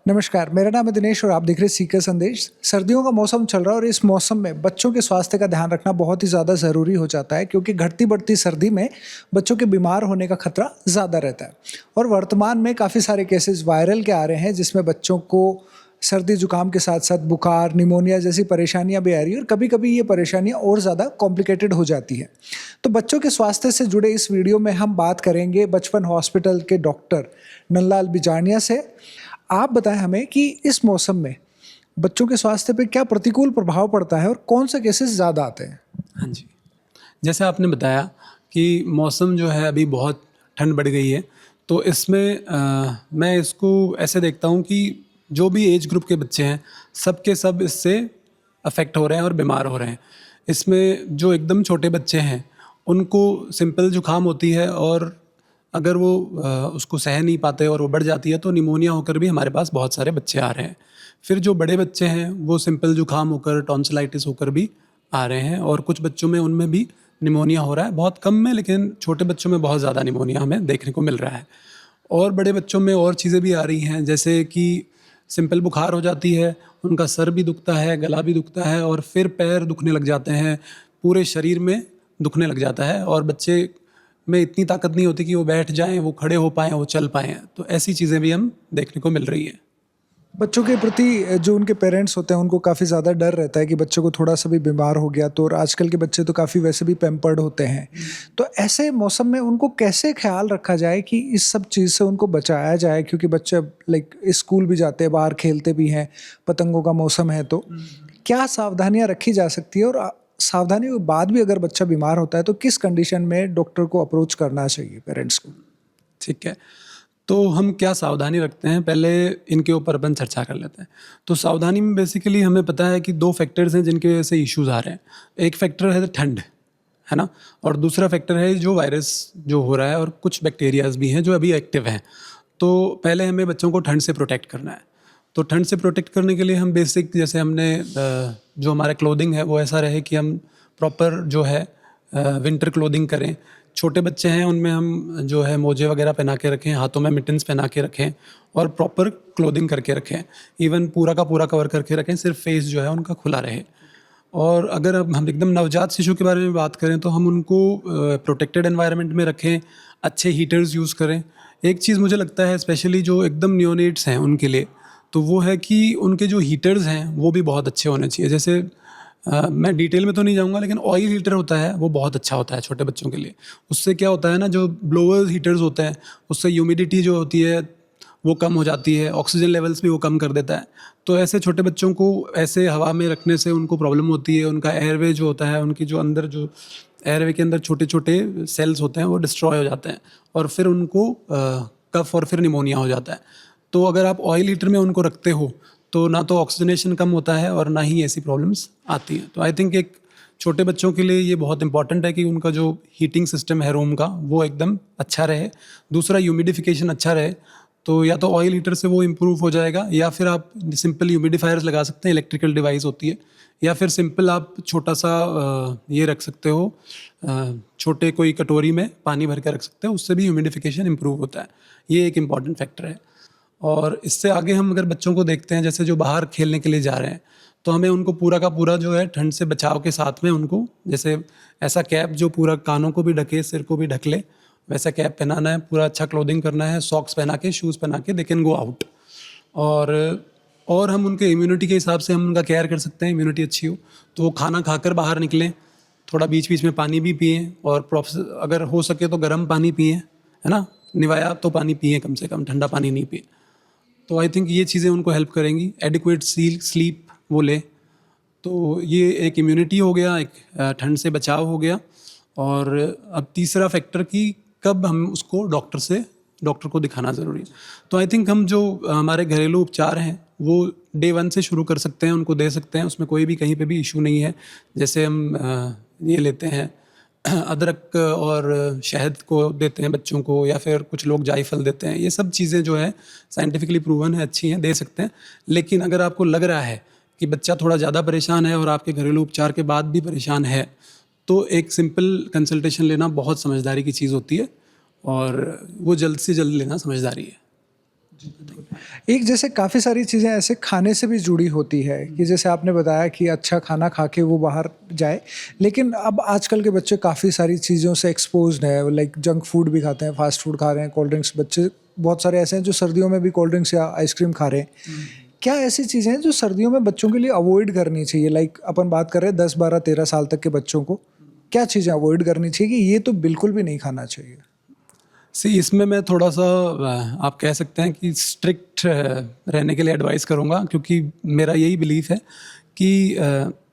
नमस्कार, मेरा नाम है दिनेश और आप देख रहे हैं सीकर संदेश। सर्दियों का मौसम चल रहा है और इस मौसम में बच्चों के स्वास्थ्य का ध्यान रखना बहुत ही ज़्यादा ज़रूरी हो जाता है क्योंकि घटती बढ़ती सर्दी में बच्चों के बीमार होने का खतरा ज़्यादा रहता है। और वर्तमान में काफ़ी सारे केसेस वायरल के आ रहे हैं जिसमें बच्चों को सर्दी जुकाम के साथ साथ बुखार, निमोनिया जैसी परेशानियां भी आ रही है और कभी-कभी ये परेशानियां और ज़्यादा कॉम्प्लिकेटेड हो जाती है। तो बच्चों के स्वास्थ्य से जुड़े इस वीडियो में हम बात करेंगे बचपन हॉस्पिटल के डॉक्टर नंदलाल बिजानिया से। आप बताएं हमें कि इस मौसम में बच्चों के स्वास्थ्य पे क्या प्रतिकूल प्रभाव पड़ता है और कौन से केसेस ज़्यादा आते हैं? हाँ जी। जैसे आपने बताया कि मौसम जो है अभी बहुत ठंड बढ़ गई है, तो इसमें मैं इसको ऐसे देखता हूँ कि जो भी एज ग्रुप के बच्चे हैं, सब के सब इससे अफ़ेक्ट हो रहे हैं और बीमार हो रहे हैं। इसमें जो एकदम छोटे बच्चे हैं, उनको सिंपल जुकाम होती है और अगर वो उसको सह नहीं पाते और वो बढ़ जाती है तो निमोनिया होकर भी हमारे पास बहुत सारे बच्चे आ रहे हैं। फिर जो बड़े बच्चे हैं वो सिंपल जुकाम होकर, टॉन्सिलाइटिस होकर भी आ रहे हैं और कुछ बच्चों में उनमें भी निमोनिया हो रहा है, बहुत कम में, लेकिन छोटे बच्चों में बहुत ज़्यादा निमोनिया हमें देखने को मिल रहा है। और बड़े बच्चों में और चीज़ें भी आ रही हैं, जैसे कि सिंपल बुखार हो जाती है, उनका सर भी दुखता है, गला भी दुखता है और फिर पैर दुखने लग जाते हैं, पूरे शरीर में दुखने लग जाता है और बच्चे में इतनी ताकत नहीं होती कि वो बैठ जाएं, वो खड़े हो पाएँ, वो चल पाएँ। तो ऐसी चीज़ें भी हम देखने को मिल रही हैं। बच्चों के प्रति जो उनके पेरेंट्स होते हैं उनको काफ़ी ज़्यादा डर रहता है कि बच्चों को थोड़ा सा भी बीमार हो गया तो। और आजकल के बच्चे तो काफ़ी वैसे भी पैम्पर्ड होते हैं, तो ऐसे मौसम में उनको कैसे ख्याल रखा जाए कि इस सब चीज़ से उनको बचाया जाए? क्योंकि बच्चे लाइक स्कूल भी जाते हैं, बाहर खेलते भी हैं, पतंगों का मौसम है, तो क्या सावधानियां रखी जा सकती है? और सावधानियों के बाद भी अगर बच्चा बीमार होता है तो किस कंडीशन में डॉक्टर को अप्रोच करना चाहिए पेरेंट्स को? ठीक है। तो हम क्या सावधानी रखते हैं, पहले इनके ऊपर अपन चर्चा कर लेते हैं। तो सावधानी में बेसिकली हमें पता है कि 2 फैक्टर्स हैं जिनकी वजह से इश्यूज़ आ रहे हैं। एक फैक्टर है ठंड, है ना? और दूसरा फैक्टर है जो वायरस जो हो रहा है और कुछ बैक्टीरियाज़ भी हैं जो अभी एक्टिव हैं। तो पहले हमें बच्चों को ठंड से प्रोटेक्ट करना है। तो ठंड से प्रोटेक्ट करने के लिए हम बेसिक, जैसे हमने जो हमारा क्लोथिंग है वो ऐसा रहे कि हम प्रॉपर जो है विंटर क्लोथिंग करें। छोटे बच्चे हैं उनमें हम जो है मोजे वगैरह पहना के रखें, हाथों में मिटन्स पहना के रखें और प्रॉपर क्लोथिंग करके रखें। इवन पूरा का पूरा कवर करके रखें, सिर्फ फेस जो है उनका खुला रहे। और अगर अब हम एकदम नवजात शिशु के बारे में बात करें तो हम उनको प्रोटेक्टेड एनवायरनमेंट में रखें, अच्छे हीटर्स यूज़ करें। एक चीज़ मुझे लगता है स्पेशली जो एकदम नियोनेट्स हैं उनके लिए, तो वो है कि उनके जो हीटर्स हैं वो भी बहुत अच्छे होने चाहिए। जैसे मैं डिटेल में तो नहीं जाऊँगा, लेकिन ऑयल हीटर होता है वो बहुत अच्छा होता है छोटे बच्चों के लिए। उससे क्या होता है ना, जो ब्लोअर हीटर्स होते हैं उससे ह्यूमिडिटी जो होती है वो कम हो जाती है, ऑक्सीजन लेवल्स भी वो कम कर देता है। तो ऐसे छोटे बच्चों को ऐसे हवा में रखने से उनको प्रॉब्लम होती है, उनका एयरवे जो होता है, उनकी जो अंदर जो एयरवे के अंदर छोटे छोटे सेल्स होते हैं वो डिस्ट्रॉय हो जाते हैं और फिर उनको कफ और फिर निमोनिया हो जाता है। तो अगर आप ऑयल हीटर में उनको रखते हो तो ना तो ऑक्सीजनेशन कम होता है और ना ही ऐसी प्रॉब्लम्स आती हैं। तो आई थिंक एक छोटे बच्चों के लिए ये बहुत इंपॉर्टेंट है कि उनका जो हीटिंग सिस्टम है रूम का वो एकदम अच्छा रहे। दूसरा, ह्यूमिडिफिकेशन अच्छा रहे। तो या तो ऑयल हीटर से वो इम्प्रूव हो जाएगा, या फिर आप सिंपल ह्यूमिडिफायर्स लगा सकते हैं, इलेक्ट्रिकल डिवाइस होती है, या फिर सिंपल आप छोटा सा ये रख सकते हो, छोटे कोई कटोरी में पानी भर के रख सकते हैं, उससे भी ह्यूमिडिफिकेशन इम्प्रूव होता है। ये एक इम्पॉर्टेंट फैक्टर है। और इससे आगे हम अगर बच्चों को देखते हैं, जैसे जो बाहर खेलने के लिए जा रहे हैं, तो हमें उनको पूरा का पूरा जो है ठंड से बचाव के साथ में उनको जैसे ऐसा कैप जो पूरा कानों को भी ढके, सिर को भी ढक ले, वैसा कैप पहनाना है, पूरा अच्छा क्लोथिंग करना है, सॉक्स पहना के, शूज़ पहना के दे कैन गो आउट। और हम उनके इम्यूनिटी के हिसाब से हम उनका केयर कर सकते हैं। इम्यूनिटी अच्छी हो तो वो खाना खाकर बाहर निकलें, थोड़ा बीच बीच में पानी भी पिएँ और अगर हो सके तो गर्म पानी पिएँ, है ना? निवाया तो पानी पिएँ, कम से कम ठंडा पानी नहीं पिए। तो आई थिंक ये चीज़ें उनको हेल्प करेंगी। एडिक्वेट स्लीप वो ले, तो ये एक इम्यूनिटी हो गया, एक ठंड से बचाव हो गया। और अब तीसरा फैक्टर कि कब हम उसको डॉक्टर को दिखाना ज़रूरी है। तो आई थिंक हम जो हमारे घरेलू उपचार हैं वो डे 1 से शुरू कर सकते हैं, उनको दे सकते हैं, उसमें कोई भी कहीं पे भी इशू नहीं है। जैसे हम ये लेते हैं अदरक और शहद को देते हैं बच्चों को, या फिर कुछ लोग जायफल देते हैं। ये सब चीज़ें जो है साइंटिफिकली प्रूवन है, अच्छी हैं, दे सकते हैं। लेकिन अगर आपको लग रहा है कि बच्चा थोड़ा ज़्यादा परेशान है और आपके घरेलू उपचार के बाद भी परेशान है, तो एक सिंपल कंसल्टेशन लेना बहुत समझदारी की चीज़ होती है और वो जल्द से जल्द लेना समझदारी है। एक जैसे काफ़ी सारी चीज़ें ऐसे खाने से भी जुड़ी होती है कि जैसे आपने बताया कि अच्छा खाना खा के वो बाहर जाए, लेकिन अब आजकल के बच्चे काफ़ी सारी चीज़ों से एक्सपोज्ड है, लाइक जंक फूड भी खाते हैं, फास्ट फूड खा रहे हैं, कोल्ड ड्रिंक्स, बच्चे बहुत सारे ऐसे हैं जो सर्दियों में भी कोल्ड ड्रिंक्स या आइसक्रीम खा रहे हैं। क्या ऐसी चीज़ें हैं जो सर्दियों में बच्चों के लिए अवॉइड करनी चाहिए? लाइक अपन बात कर रहे हैं 10, 12, 13 साल तक के बच्चों को, क्या चीज़ें अवॉइड करनी चाहिए कि ये तो बिल्कुल भी नहीं खाना चाहिए? सी इसमें मैं थोड़ा सा आप कह सकते हैं कि स्ट्रिक्ट रहने के लिए एडवाइस करूँगा, क्योंकि मेरा यही बिलीफ है कि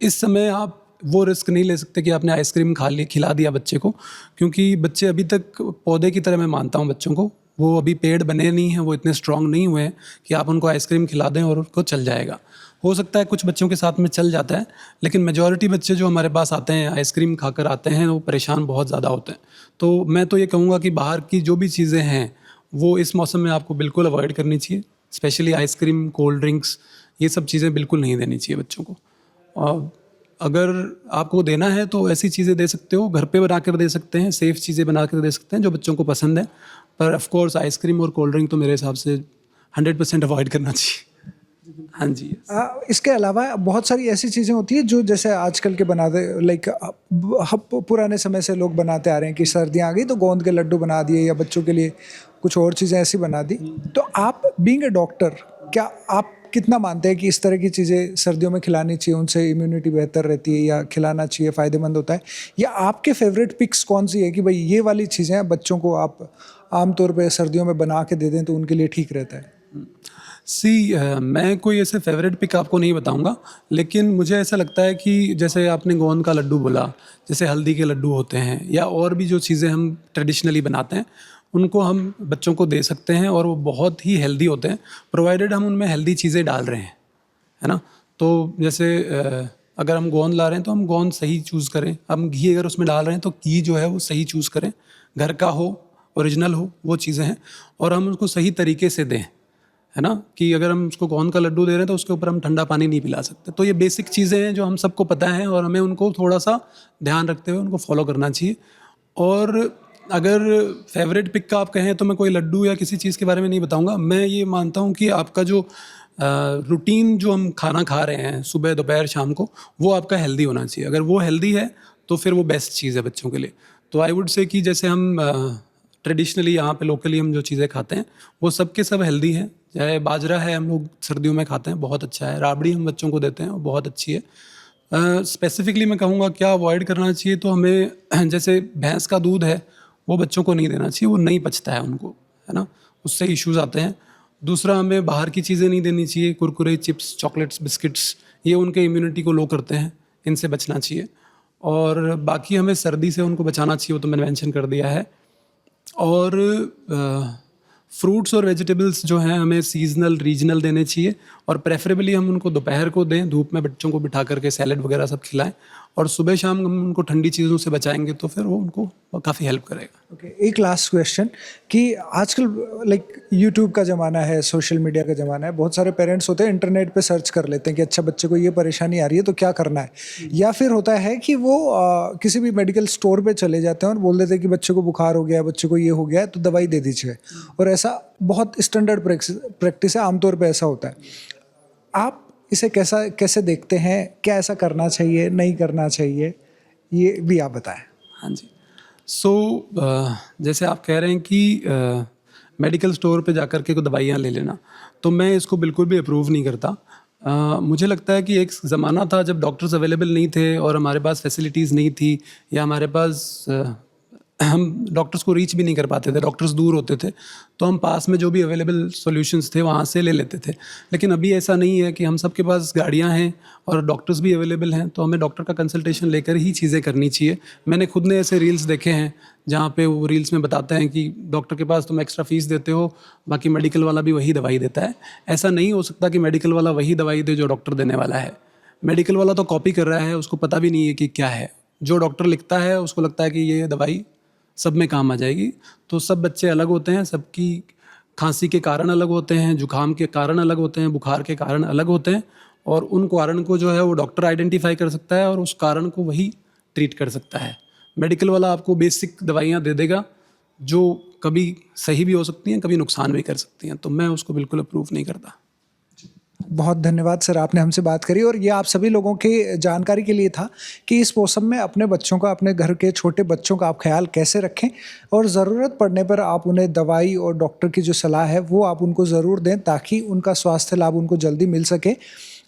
इस समय आप वो रिस्क नहीं ले सकते कि आपने आइसक्रीम खिला दिया बच्चे को, क्योंकि बच्चे अभी तक पौधे की तरह मैं मानता हूँ बच्चों को, वो अभी पेड़ बने नहीं हैं, वो इतने स्ट्रांग नहीं हुए हैं कि आप उनको आइसक्रीम खिला दें और उनको चल जाएगा। हो सकता है कुछ बच्चों के साथ में चल जाता है, लेकिन मेजॉरिटी बच्चे जो हमारे पास आते हैं आइसक्रीम खाकर आते हैं वो परेशान बहुत ज़्यादा होते हैं। तो मैं तो ये कहूँगा कि बाहर की जो भी चीज़ें हैं वो इस मौसम में आपको बिल्कुल अवॉइड करनी चाहिए, स्पेशली आइसक्रीम, कोल्ड ड्रिंक्स, ये सब चीज़ें बिल्कुल नहीं देनी चाहिए बच्चों को। और अगर आपको देना है तो ऐसी चीज़ें दे सकते हो, घर पे बना कर दे सकते हैं, सेफ़ चीज़ें बना कर दे सकते हैं जो बच्चों को पसंद है। पर ऑफ कोर्स आइसक्रीम और कोल्ड ड्रिंक तो मेरे हिसाब से 100% अवॉइड करना चाहिए। हाँ जी। इसके अलावा बहुत सारी ऐसी चीज़ें होती हैं जो जैसे आजकल के बनाते, लाइक पुराने समय से लोग बनाते आ रहे हैं कि सर्दियाँ आ गई तो गोंद के लड्डू बना दिए या बच्चों के लिए कुछ और चीज़ें ऐसी बना दी। तो आप बीइंग अ डॉक्टर, क्या आप कितना मानते हैं कि इस तरह की चीज़ें सर्दियों में खिलानी चाहिए, उनसे इम्यूनिटी बेहतर रहती है, या खिलाना चाहिए, फ़ायदेमंद होता है? या आपके फेवरेट पिक्स कौन सी है कि भाई ये वाली चीज़ें बच्चों को आप आमतौर पे सर्दियों में बना के दे दें तो उनके लिए ठीक रहता है? मैं कोई ऐसे फेवरेट पिक आपको नहीं बताऊंगा, लेकिन मुझे ऐसा लगता है कि जैसे आपने गोंद का लड्डू बोला, जैसे हल्दी के लड्डू होते हैं या और भी जो चीज़ें हम ट्रेडिशनली बनाते हैं उनको हम बच्चों को दे सकते हैं और वो बहुत ही हेल्दी होते हैं, प्रोवाइडेड हम उनमें हेल्दी चीज़ें डाल रहे हैं, है ना। तो जैसे अगर हम गोंद ला रहे हैं तो हम गोंद सही चूज़ करें, हम घी अगर उसमें डाल रहे हैं तो घी जो है वो सही चूज़ करें, घर का हो, ओरिजिनल हो, वो चीज़ें हैं, और हम उसको सही तरीके से दें, है ना। कि अगर हम उसको गोंद का लड्डू दे रहे हैं तो उसके ऊपर हम ठंडा पानी नहीं पिला सकते। तो ये बेसिक चीज़ें हैं जो हम सबको पता है और हमें उनको थोड़ा सा ध्यान रखते हुए उनको फॉलो करना चाहिए। और अगर फेवरेट पिक का आप कहें तो मैं कोई लड्डू या किसी चीज़ के बारे में नहीं बताऊंगा। मैं ये मानता हूँ कि आपका जो रूटीन जो हम खाना खा रहे हैं सुबह, दोपहर, शाम को, वो आपका हेल्दी होना चाहिए। अगर वो हेल्दी है तो फिर वो बेस्ट चीज़ है बच्चों के लिए। तो आई वुड से कि जैसे हम ट्रेडिशनली यहाँ पे लोकली हम जो चीज़ें खाते हैं वो सब के सब हेल्दी हैं। चाहे बाजरा है, हम लोग सर्दियों में खाते हैं, बहुत अच्छा है। राबड़ी हम बच्चों को देते हैं, वो बहुत अच्छी है। स्पेसिफिकली मैं कहूँगा क्या अवॉइड करना चाहिए, तो हमें जैसे भैंस का दूध है वो बच्चों को नहीं देना चाहिए, वो नहीं पचता है उनको, है ना, उससे इश्यूज़ आते हैं। दूसरा, हमें बाहर की चीज़ें नहीं देनी चाहिए, कुरकुरे, चिप्स, चॉकलेट्स, बिस्किट्स, ये उनके इम्यूनिटी को लो करते हैं, इनसे बचना चाहिए। और बाकी हमें सर्दी से उनको बचाना चाहिए, वो तो मैंने मेंशन कर दिया है। और फ्रूट्स और वेजिटेबल्स जो हैं हमें सीजनल, रीजनल देने चाहिए, और प्रेफरेबली हम उनको दोपहर को दें, धूप में बच्चों को बिठा करके सैलेड वगैरह सब खिलाएं, और सुबह शाम हम उनको ठंडी चीज़ों से बचाएंगे तो फिर वो उनको काफ़ी हेल्प करेगा। ओके, एक लास्ट क्वेश्चन कि आजकल लाइक यूट्यूब का ज़माना है, सोशल मीडिया का ज़माना है, बहुत सारे पेरेंट्स होते हैं इंटरनेट पे सर्च कर लेते हैं कि अच्छा बच्चे को ये परेशानी आ रही है तो क्या करना है, या फिर होता है कि वो किसी भी मेडिकल स्टोर पे चले जाते हैं और बोल देते हैं कि बच्चे को बुखार हो गया है, बच्चे को ये हो गया है तो दवाई दे दीजिए, और ऐसा बहुत स्टैंडर्ड प्रैक्टिस है, आमतौर पर ऐसा होता है। आप इसे कैसे देखते हैं? क्या ऐसा करना चाहिए, नहीं करना चाहिए, ये भी आप बताएं। हाँ जी। जैसे आप कह रहे हैं कि मेडिकल स्टोर पे जाकर के कोई दवाइयाँ ले लेना, तो मैं इसको बिल्कुल भी अप्रूव नहीं करता। मुझे लगता है कि एक ज़माना था जब डॉक्टर्स अवेलेबल नहीं थे और हमारे पास फैसिलिटीज़ नहीं थी, या हमारे पास हम डॉक्टर्स को रीच भी नहीं कर पाते थे, डॉक्टर्स दूर होते थे, तो हम पास में जो भी अवेलेबल सॉल्यूशंस थे वहाँ से ले लेते थे। लेकिन अभी ऐसा नहीं है कि हम सबके पास गाड़ियाँ हैं और डॉक्टर्स भी अवेलेबल हैं, तो हमें डॉक्टर का कंसल्टेशन लेकर ही चीज़ें करनी चाहिए। मैंने खुद ने ऐसे रील्स देखे हैं जहाँ पे वो रील्स में बताते हैं कि डॉक्टर के पास तुम एक्स्ट्रा फीस देते हो, बाकी मेडिकल वाला भी वही दवाई देता है। ऐसा नहीं हो सकता कि मेडिकल वाला वही दवाई दे जो डॉक्टर देने वाला है। मेडिकल वाला तो कॉपी कर रहा है, उसको पता भी नहीं है कि क्या है। जो डॉक्टर लिखता है उसको लगता है कि ये दवाई सब में काम आ जाएगी। तो सब बच्चे अलग होते हैं, सबकी खांसी के कारण अलग होते हैं, जुकाम के कारण अलग होते हैं, बुखार के कारण अलग होते हैं, और उन कारण को जो है वो डॉक्टर आइडेंटिफाई कर सकता है और उस कारण को वही ट्रीट कर सकता है। मेडिकल वाला आपको बेसिक दवाइयाँ दे देगा जो कभी सही भी हो सकती हैं, कभी नुकसान भी कर सकती हैं, तो मैं उसको बिल्कुल अप्रूव नहीं करता। बहुत धन्यवाद सर, आपने हमसे बात करी और ये आप सभी लोगों की जानकारी के लिए था कि इस मौसम में अपने बच्चों का, अपने घर के छोटे बच्चों का आप ख्याल कैसे रखें और ज़रूरत पड़ने पर आप उन्हें दवाई और डॉक्टर की जो सलाह है वो आप उनको ज़रूर दें ताकि उनका स्वास्थ्य लाभ उनको जल्दी मिल सके।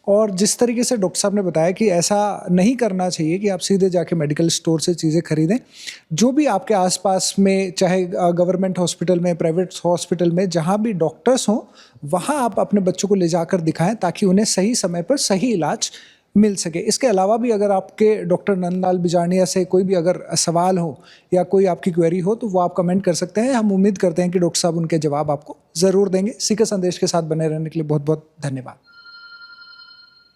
और जिस तरीके से डॉक्टर साहब ने बताया कि ऐसा नहीं करना चाहिए कि आप सीधे जाके मेडिकल स्टोर से चीज़ें खरीदें। जो भी आपके आसपास में, चाहे गवर्नमेंट हॉस्पिटल में, प्राइवेट हॉस्पिटल में, जहाँ भी डॉक्टर्स हों, वहाँ आप अपने बच्चों को ले जाकर दिखाएं ताकि उन्हें सही समय पर सही इलाज मिल सके। इसके अलावा भी अगर आपके डॉक्टर नंदलाल बिजारनिया से कोई भी अगर सवाल हो या कोई आपकी क्वेरी हो तो वो आप कमेंट कर सकते हैं। हम उम्मीद करते हैं कि डॉक्टर साहब उनके जवाब आपको ज़रूर देंगे। सीकर संदेश के साथ बने रहने के लिए बहुत बहुत धन्यवाद।